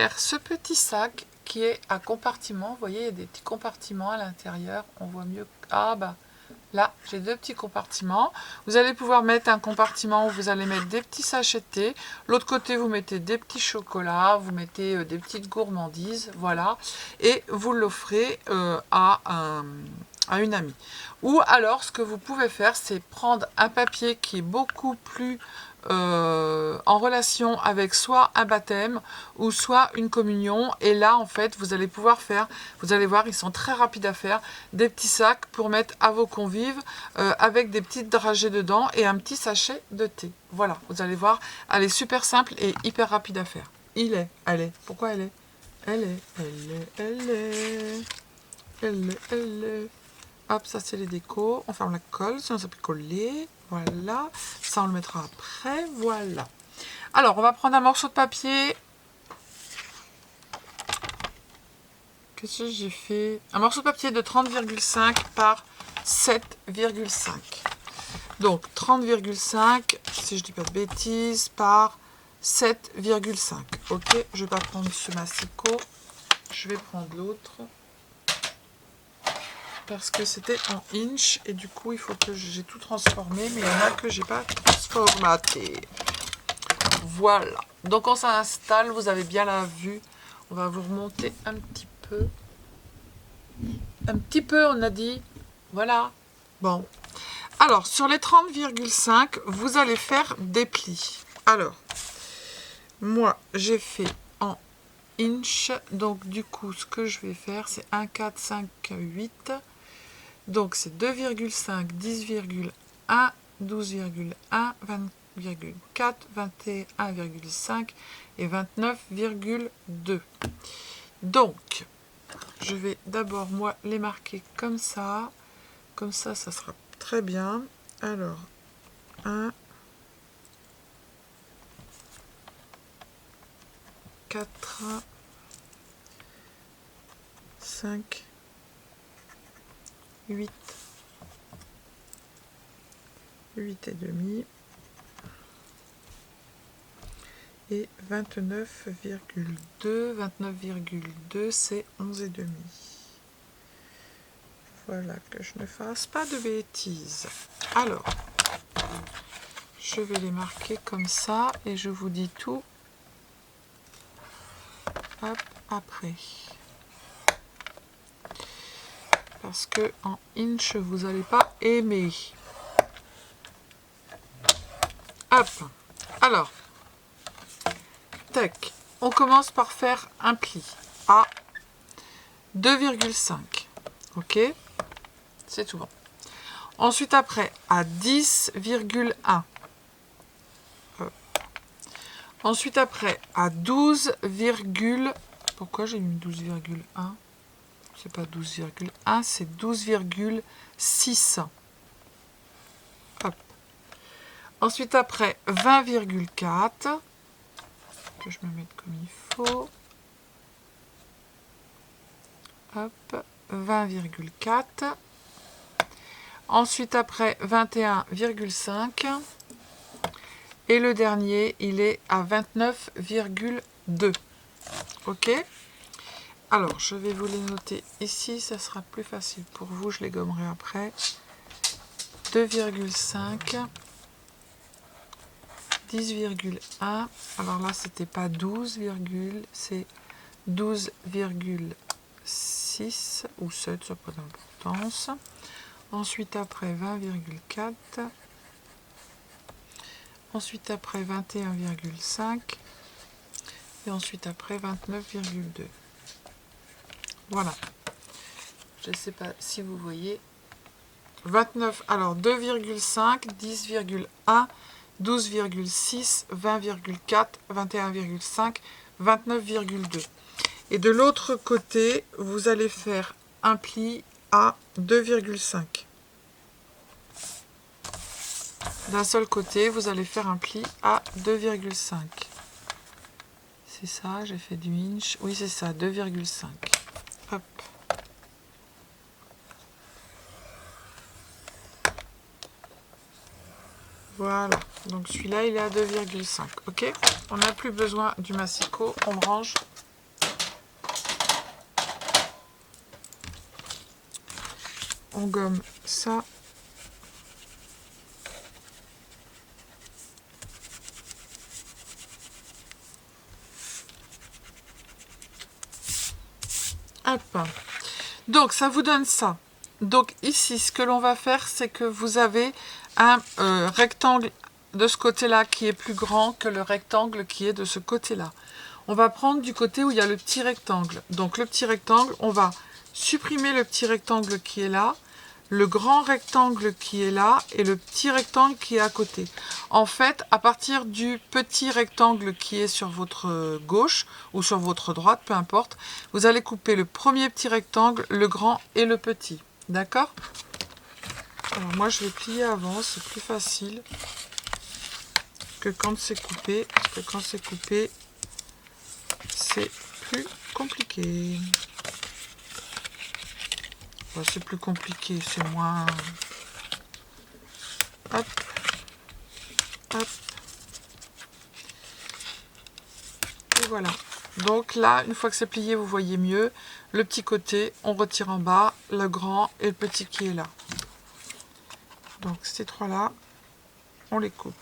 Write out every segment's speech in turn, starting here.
faire ce petit sac qui est à compartiment. Vous voyez, il y a des petits compartiments à l'intérieur. On voit mieux. Ah bah, là, j'ai 2 petits compartiments. Vous allez pouvoir mettre un compartiment où vous allez mettre des petits sachets de thé. L'autre côté, vous mettez des petits chocolats, vous mettez des petites gourmandises, voilà. Et vous l'offrez à une amie. Ou alors, ce que vous pouvez faire, c'est prendre un papier qui est beaucoup plus en relation avec soit un baptême ou soit une communion, et là en fait vous allez pouvoir faire, vous allez voir, ils sont très rapides à faire, des petits sacs pour mettre à vos convives avec des petites dragées dedans et un petit sachet de thé. Voilà, vous allez voir, elle est super simple et hyper rapide à faire. Elle est, pourquoi elle est, hop, ça c'est les décos, on ferme la colle, sinon ça peut coller. Voilà, ça on le mettra après, voilà. Alors, on va prendre un morceau de papier. Qu'est-ce que j'ai fait? Un morceau de papier de 30,5 par 7,5. Donc, 30,5, si je dis pas de bêtises, par 7,5. Ok, je vais pas prendre ce massicot, je vais prendre l'autre. Parce que c'était en inch et du coup il faut que j'ai tout transformé, mais il y en a que j'ai pas transformaté. Voilà, donc on s'installe, vous avez bien la vue, on va vous remonter un petit peu on a dit, voilà. Bon, alors sur les 30,5 vous allez faire des plis. Alors moi j'ai fait en inch, donc du coup ce que je vais faire c'est 1, 4, 5, 8. Donc c'est 2,5, 10,1, 12,1, 20,4, 21,5 et 29,2. Donc, je vais d'abord, moi, les marquer comme ça. Comme ça sera très bien. Alors, 1, 4, 5, 8, 8 et demi et 29,2. 29,2 c'est 11 et demi. Voilà, que je ne fasse pas de bêtises. Alors, je vais les marquer comme ça et je vous dis tout hop, après. Parce que en inch, vous n'allez pas aimer. Hop. Alors, tac. On commence par faire un pli à 2,5. Ok. C'est tout bon. Ensuite, après, à 10,1. Ensuite, après, à 12, pourquoi j'ai mis 12,1? C'est pas 12,1, c'est 12,6. Hop. Ensuite, après, 20,4. Que je me mette comme il faut. Hop, 20,4. Ensuite, après, 21,5. Et le dernier, il est à 29,2. Ok? Alors, je vais vous les noter ici, ça sera plus facile pour vous, je les gommerai après. 2,5, 10,1, alors là, c'était pas 12, c'est 12,6 ou 7, ça n'a pas d'importance. Ensuite, après 20,4. Ensuite, après 21,5. Et ensuite, après 29,2. Voilà. Je ne sais pas si vous voyez. 29, alors 2,5, 10,1, 12,6, 20,4, 21,5, 29,2. Et de l'autre côté, vous allez faire un pli à 2,5. D'un seul côté, vous allez faire un pli à 2,5. C'est ça, j'ai fait du inch. Oui, c'est ça, 2,5. Hop. Voilà, donc celui-là, il est à 2,5. Ok, on n'a plus besoin du massicot, on range on gomme ça. Hop. Donc ça vous donne ça. Donc ici, ce que l'on va faire, c'est que vous avez un rectangle de ce côté-là qui est plus grand que le rectangle qui est de ce côté-là. On va prendre du côté où il y a le petit rectangle. Donc le petit rectangle, on va supprimer le petit rectangle qui est là, le grand rectangle qui est là et le petit rectangle qui est à côté. En fait, à partir du petit rectangle qui est sur votre gauche ou sur votre droite, peu importe, vous allez couper le premier petit rectangle, le grand et le petit. D'accord? Alors moi, je vais plier avant, c'est plus facile que quand c'est coupé. Parce que quand c'est coupé, c'est plus compliqué. Enfin, c'est plus compliqué, c'est moins... Hop. Hop. Et voilà. Donc là, une fois que c'est plié, vous voyez mieux. Le petit côté, on retire en bas, le grand et le petit qui est là. Donc ces trois-là, on les coupe.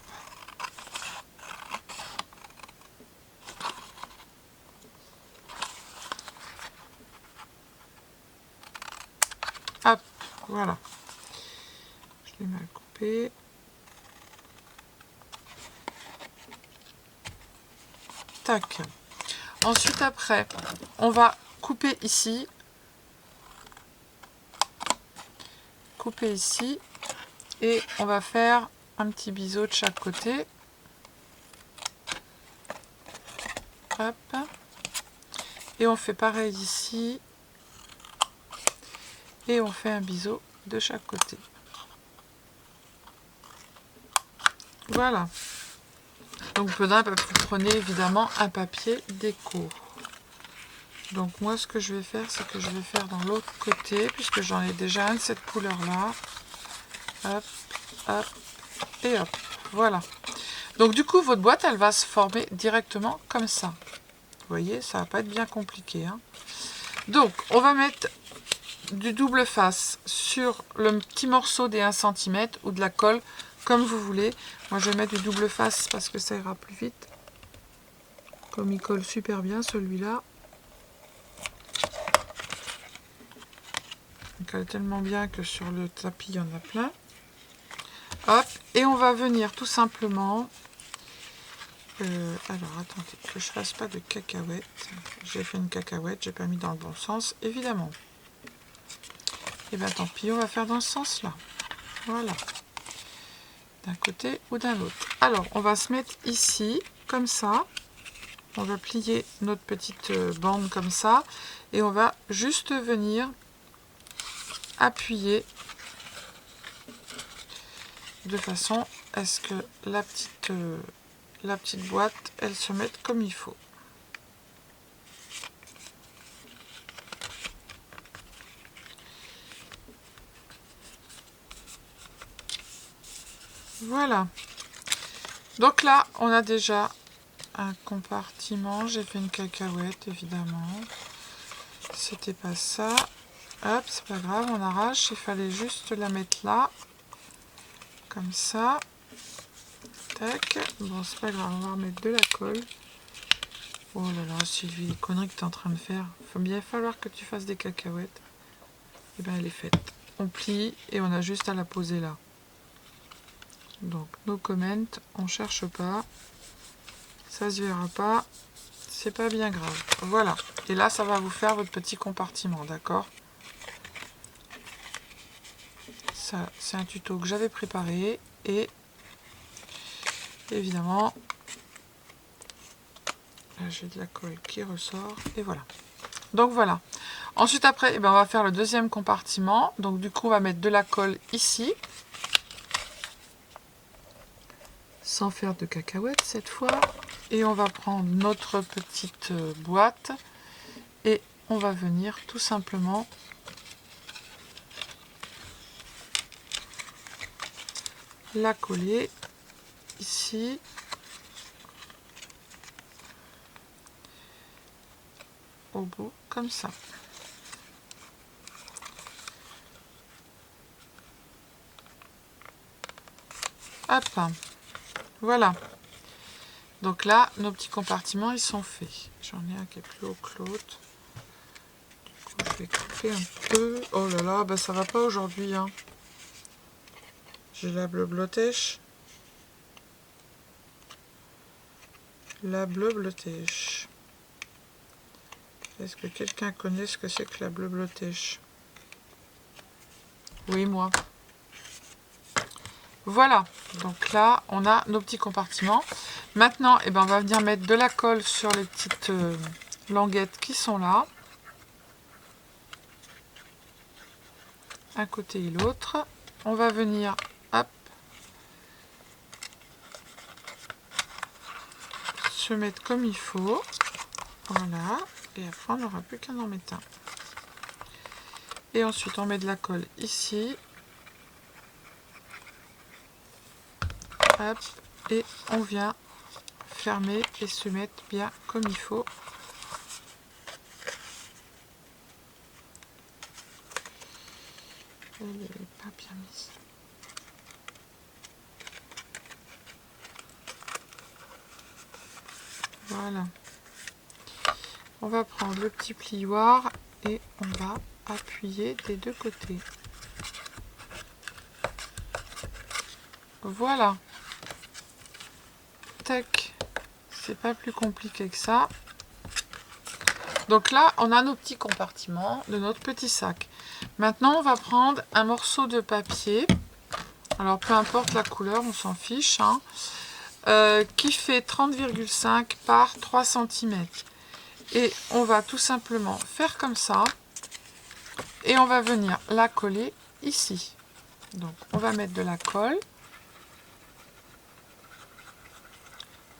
Hop, voilà. Je l'ai mal coupé. Tac. Ensuite, après, on va couper ici. Couper ici. Et on va faire un petit biseau de chaque côté. Hop. Et on fait pareil ici. Et on fait un biseau de chaque côté. Voilà. Donc vous prenez évidemment un papier déco. Donc moi ce que je vais faire, c'est que je vais faire dans l'autre côté, puisque j'en ai déjà un de cette couleur-là. Hop, hop, et hop. Voilà. Donc du coup, votre boîte, elle va se former directement comme ça. Vous voyez, ça va pas être bien compliqué. Hein. Donc, on va mettre du double face sur le petit morceau des 1 cm ou de la colle, comme vous voulez. Moi, je vais mettre du double face parce que ça ira plus vite. Comme il colle super bien, celui-là. Il colle tellement bien que sur le tapis, il y en a plein. Hop, et on va venir tout simplement... alors, attendez, que je fasse pas de cacahuètes. J'ai fait une cacahuète, j'ai pas mis dans le bon sens, évidemment. Et bien tant pis, on va faire dans ce sens-là. Voilà. D'un côté ou d'un autre. Alors, on va se mettre ici, comme ça. On va plier notre petite bande comme ça. Et on va juste venir appuyer de façon à ce que la petite boîte, elle se mette comme il faut. Voilà. Donc là, on a déjà un compartiment. J'ai fait une cacahuète, évidemment. C'était pas ça. Hop, c'est pas grave, on arrache. Il fallait juste la mettre là. Comme ça. Tac. Bon, c'est pas grave, on va remettre de la colle. Oh là là, Sylvie, les conneries que tu es en train de faire. Il faut bien falloir que tu fasses des cacahuètes. Et bien, elle est faite. On plie et on a juste à la poser là. Donc, no comment, on cherche pas. Ça se verra pas. C'est pas bien grave. Voilà. Et là, ça va vous faire votre petit compartiment, d'accord? Ça, c'est un tuto que j'avais préparé. Et évidemment, là, j'ai de la colle qui ressort. Et voilà. Donc voilà. Ensuite, après, eh ben, on va faire le deuxième compartiment. Donc du coup, on va mettre de la colle ici. Sans faire de cacahuètes cette fois. Et on va prendre notre petite boîte. Et on va venir tout simplement la coller ici. Au bout, comme ça. Hop, voilà. Donc là, nos petits compartiments, ils sont faits. J'en ai un qui est plus haut que l'autre. Du coup, je vais couper un peu. Oh là là, bah ça va pas aujourd'hui. Hein. J'ai la bleblotèche. La bleblotèche. Est-ce que quelqu'un connaît ce que c'est que la bleblotèche? Oui, moi. Voilà, donc là, on a nos petits compartiments. Maintenant, eh ben, on va venir mettre de la colle sur les petites languettes qui sont là. Un côté et l'autre. On va venir, hop, se mettre comme il faut. Voilà, et après, on n'aura plus qu'à en mettre un. Et ensuite, on met de la colle ici. Hop, et on vient fermer et se mettre bien comme il faut. Elle n'est pas bien mise. Voilà. On va prendre le petit plioir et on va appuyer des deux côtés. Voilà. Tac. C'est pas plus compliqué que ça. Donc là, on a nos petits compartiments de notre petit sac. Maintenant, on va prendre un morceau de papier. Alors, peu importe la couleur, on s'en fiche. Hein, qui fait 30,5 par 3 cm. Et on va tout simplement faire comme ça. Et on va venir la coller ici. Donc, on va mettre de la colle.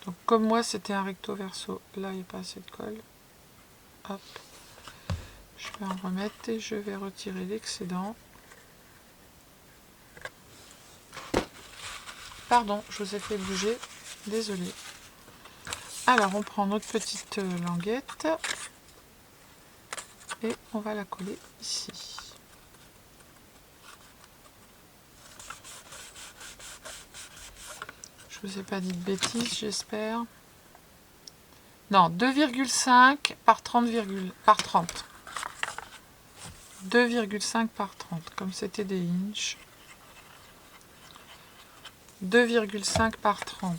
Donc, comme moi, c'était un recto verso, là, il n'y a pas assez de colle. Hop. Je vais en remettre et je vais retirer l'excédent. Pardon, je vous ai fait bouger. Désolée. Alors, on prend notre petite languette et on va la coller ici. Je vous ai pas dit de bêtises, j'espère. Non, 2,5 par 30, par 30. 2,5 par 30, comme c'était des inches. 2,5 par 30.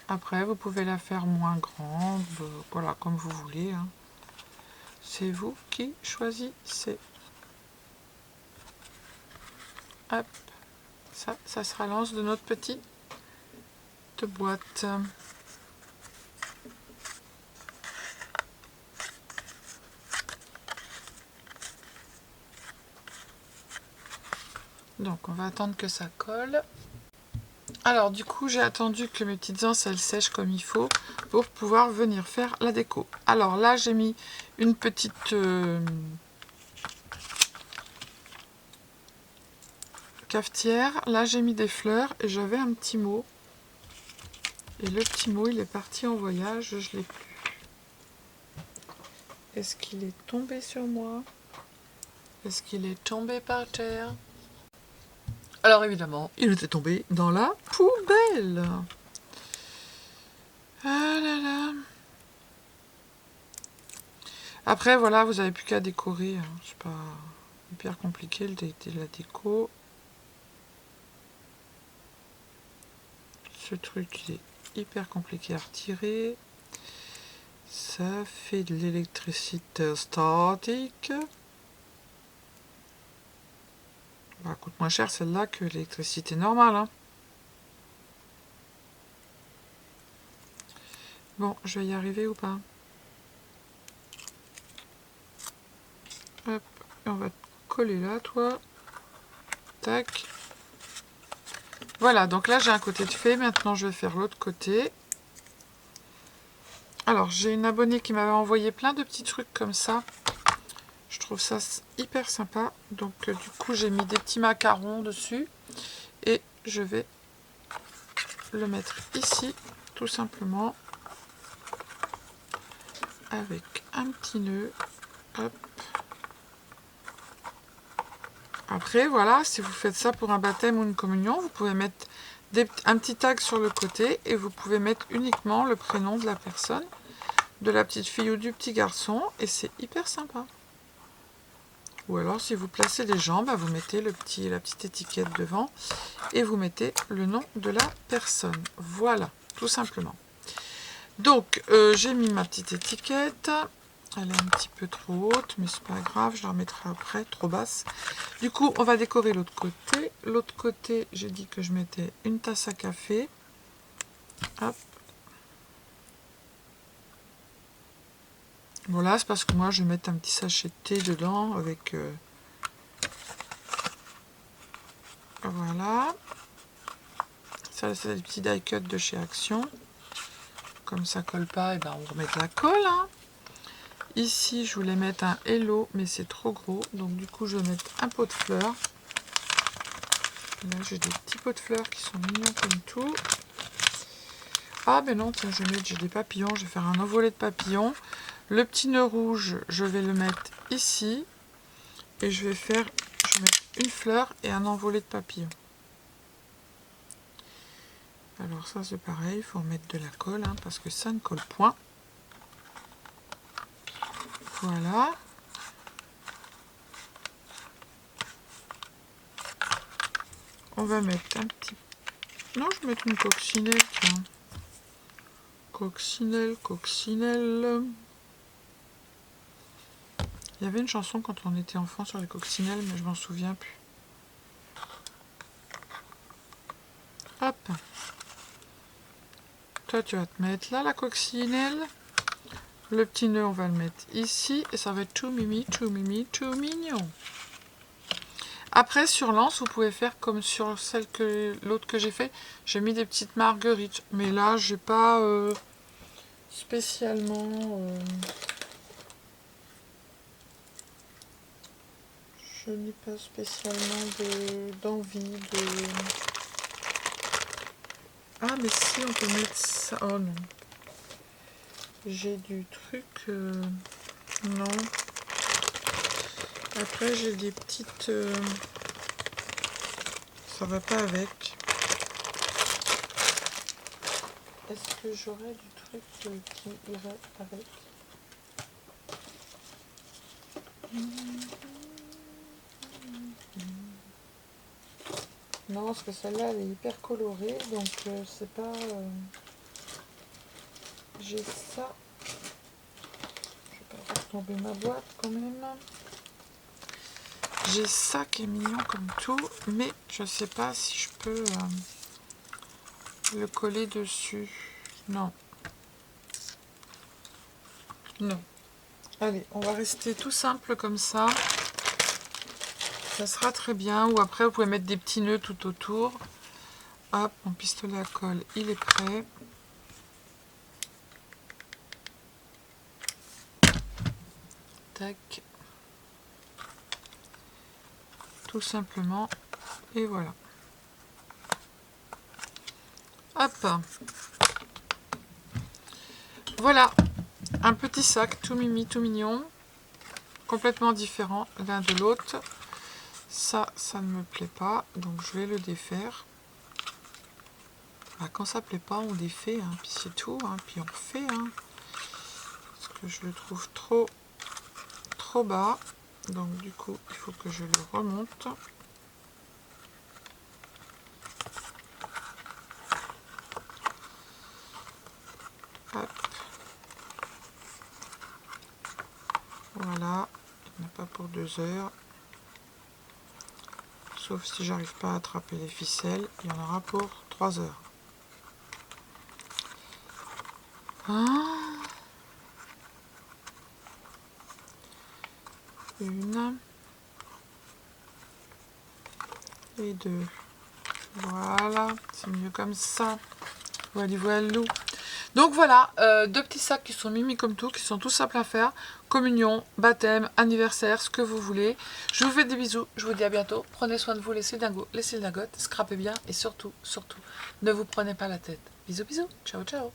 Après, vous pouvez la faire moins grande, voilà, comme vous voulez. Hein. C'est vous qui choisissez. Hop, ça sera l'anse de notre petite boîte. Donc, on va attendre que ça colle. Alors, du coup, j'ai attendu que mes petites anses, elles sèchent comme il faut pour pouvoir venir faire la déco. Alors là, j'ai mis une petite cafetière. Là, j'ai mis des fleurs et j'avais un petit mot. Et le petit mot, il est parti en voyage, je l'ai plus. Est-ce qu'il est tombé sur moi? Est-ce qu'il est tombé par terre? Alors évidemment, il était tombé dans la poubelle. Ah là là. Après, voilà, vous n'avez plus qu'à décorer. Hein. C'est pas hyper compliqué la déco. Ce truc, il est hyper compliqué à retirer. Ça fait de l'électricité statique. Bah, coûte moins cher celle-là que l'électricité normale. Hein. Bon, je vais y arriver ou pas? Hop, et on va te coller là, toi. Tac. Voilà, donc là j'ai un côté de fait. Maintenant je vais faire l'autre côté. Alors, j'ai une abonnée qui m'avait envoyé plein de petits trucs comme ça. Je trouve ça hyper sympa. Donc, du coup, j'ai mis des petits macarons dessus. Et je vais le mettre ici, tout simplement. Avec un petit nœud. Hop. Après, voilà, si vous faites ça pour un baptême ou une communion, vous pouvez mettre un petit tag sur le côté et vous pouvez mettre uniquement le prénom de la personne, de la petite fille ou du petit garçon, et c'est hyper sympa. Ou alors, si vous placez les gens, bah, vous mettez la petite étiquette devant et vous mettez le nom de la personne. Voilà, tout simplement. Donc, j'ai mis ma petite étiquette. Elle est un petit peu trop haute, mais c'est pas grave, je la remettrai après, trop basse. Du coup, on va décorer l'autre côté. L'autre côté, j'ai dit que je mettais une tasse à café. Hop. Voilà, c'est parce que moi, je vais mettre un petit sachet de thé dedans avec... Voilà. Ça, c'est des petits die cut de chez Action. Comme ça colle pas, et ben on remet de la colle. Hein. Ici, je voulais mettre un Hello, mais c'est trop gros. Donc, du coup, je vais mettre un pot de fleurs. Là, j'ai des petits pots de fleurs qui sont mignons comme tout. Ah, ben non, tiens, j'ai des papillons. Je vais faire un envolé de papillons. Le petit nœud rouge, je vais le mettre ici. Et je vais mettre une fleur et un envolé de papillons. Alors, ça, c'est pareil. Il faut mettre de la colle, hein, parce que ça ne colle point. Voilà. On va mettre un petit... Non, je vais mettre une coccinelle, tiens. Coccinelle, coccinelle. Il y avait une chanson quand on était enfant sur les coccinelles, mais je m'en souviens plus. Hop. Toi, tu vas te mettre là, la coccinelle. Le petit nœud, on va le mettre ici. Et ça va être tout mimi, tout mignon. Après, sur l'anse, vous pouvez faire comme sur l'autre que j'ai fait. J'ai mis des petites marguerites. Mais là, j'ai pas spécialement... je n'ai pas spécialement d'envie de... Ah, mais si, on peut mettre ça. Oh non. J'ai du truc... non. Après, j'ai des petites... ça va pas avec. Est-ce que j'aurais du truc qui irait avec? Non, parce que celle-là, elle est hyper colorée, donc c'est pas... J'ai ça. Je vais pas faire tomber ma boîte quand même. J'ai ça qui est mignon comme tout, mais je sais pas si je peux le coller dessus. Non. Non. Allez, on va rester tout simple comme ça. Ça sera très bien. Ou après, vous pouvez mettre des petits nœuds tout autour. Hop, mon pistolet à colle, il est prêt. Tac. Tout simplement. Et voilà. Hop. Voilà. Un petit sac tout mimi, tout mignon. Complètement différent l'un de l'autre. Ça ne me plaît pas. Donc je vais le défaire. Bah, quand ça plaît pas, on défait. Hein, puis c'est tout. Hein, puis on refait. Hein, parce que je le trouve trop bas. Donc du coup, il faut que je le remonte. Hop. Voilà. Il n'y en a pas pour 2 heures. Sauf si j'arrive pas à attraper les ficelles, il y en aura pour 3 heures. Une et 2. Voilà, c'est mieux comme ça. Voilà. Donc voilà, 2 petits sacs qui sont mimi comme tout, qui sont tout simples à faire. Communion, baptême, anniversaire, ce que vous voulez. Je vous fais des bisous, je vous dis à bientôt. Prenez soin de vous, laissez le dingo, laissez le dingote, scrapez bien et surtout, ne vous prenez pas la tête. Bisous, bisous, ciao, ciao.